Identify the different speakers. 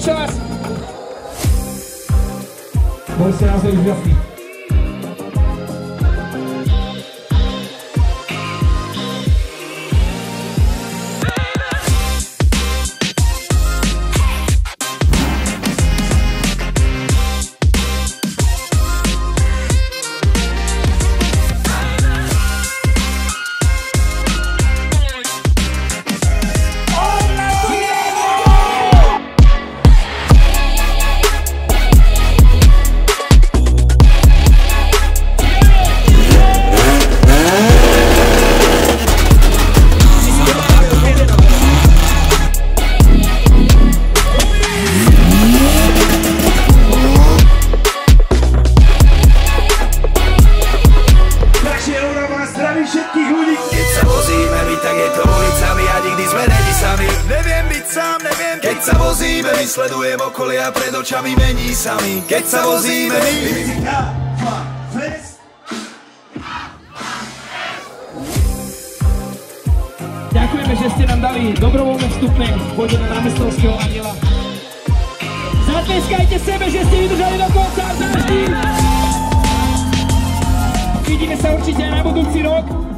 Speaker 1: čas. Boli ste naozaj úžasní.
Speaker 2: Keď sa vozíme, my sledujem okolie a pred očami mení sa mi. Keď sa vozíme, my
Speaker 1: Ďakujeme, že ste nám dali dobrovoľné vstupné v bode na námestovského aniela. Zatleskajte sebe, že ste vydržali do konca a záždy. Vidíme sa určite aj na budúci rok.